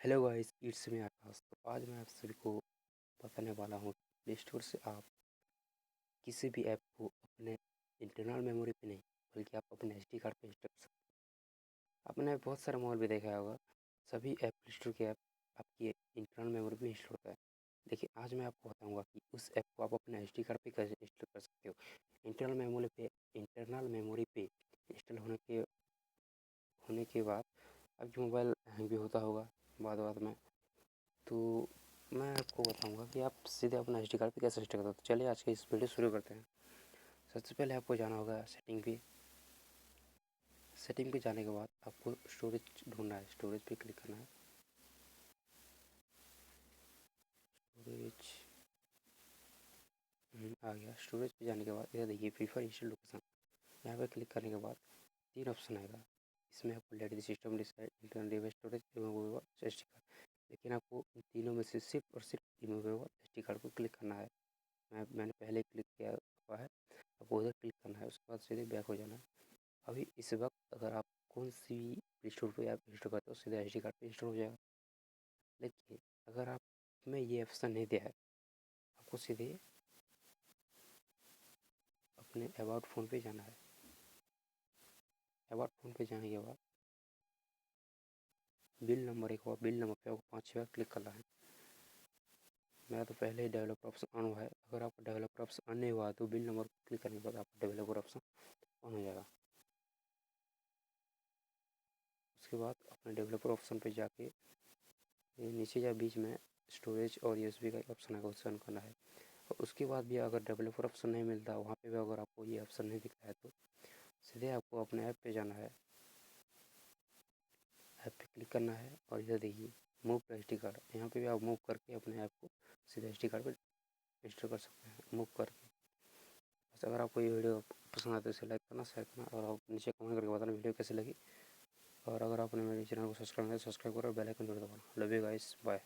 Hello guys, it's me आकाश। तो आज मैं आप सभी को बताने वाला हूँ प्ले स्टोर से आप किसी भी ऐप को अपने इंटरनल मेमोरी पे नहीं बल्कि आप अपने एसडी कार्ड पे इंस्टॉल कर सकते हैं। आपने बहुत सारे मोबाइल भी देखा होगा, सभी ऐप प्ले स्टोर के ऐप आपकी इंटरनल मेमोरी में इंस्टॉल होता है। लेकिन आज मैं आपको बताऊंगा कि उस ऐप को आप अपने एसडी कार्ड पे कैसे इंस्टॉल कर सकते हो। इंटरनल मेमोरी पे इंस्टॉल होने के बाद आपकी मोबाइल हैंग भी होता होगा बाद बाद में। तो मैं आपको बताऊंगा कि आप सीधे अपना एसडी कार्ड पे कैसे इंस्टॉल करते हो। तो चलिए आज की इस वीडियो शुरू करते हैं। सबसे पहले आपको जाना होगा सेटिंग पे जाने के बाद आपको स्टोरेज ढूंढना है। स्टोरेज पे क्लिक करना है। स्टोरेज आ गया। स्टोरेज पे जाने के बाद इधर देखिए प्रीफर इंस्टॉल लोकेशन, यहाँ पे क्लिक करने के बाद तीन ऑप्शन आएगा। इसमें आपको let the system decide internal device storage removable SD card, लेकिन आपको इन तीनों में से सिर्फ और सिर्फ रिमूवेबल एसडी कार्ड को क्लिक करना है। मैंने पहले क्लिक किया हुआ है, आपको उधर क्लिक करना है। उसके बाद सीधे बैक हो जाना है। अभी इस वक्त अगर आप कौन सी भी प्ले स्टोर पर आप इंस्टॉल करते हो सीधे एच डी कार्ड पर इंस्टॉल हो जाएगा। लेकिन अगर आप में ये ऑप्शन नहीं दिया है, आपको सीधे अपने अबाउट फ़ोन पे जाना है। अबाउट फ़ोन पे जाने के बाद बिल नंबर पे आपको 5-6 बार क्लिक करना है। मेरा तो पहले ही डेवलपर ऑप्शन ऑन हुआ है। अगर आपका डेवलपर ऑप्शन ऑन नहीं हुआ तो बिल नंबर क्लिक करने के बाद आपका डेवलपर ऑप्शन ऑन हो जाएगा। उसके बाद अपने डेवलपर ऑप्शन पे जाके नीचे या बीच में स्टोरेज और यूएसबी का ऑप्शन है, उसे ऑन करना है। और उसके बाद भी अगर डेवलपर ऑप्शन नहीं मिलता, वहाँ पे भी अगर आपको ये ऑप्शन नहीं दिख रहा है, तो सीधे आपको अपने ऐप पे जाना है। ऐप पे क्लिक करना है और इधर देखिए मूव टू एसडी कार्ड, यहाँ पे भी आप मूव करके अपने ऐप को सीधे एसडी कार्ड पर इंस्टॉल कर सकते हैं मूव करके। बस अगर आपको ये वीडियो पसंद आए तो इसे लाइक करना, शेयर करना और आप नीचे कमेंट करके बताना वीडियो कैसी लगी। और अगर आपने मेरे चैनल को सब्सक्राइब नहीं तो सब्सक्राइब करो और बेल आइकन जरूर दबाना। Love you guys, bye.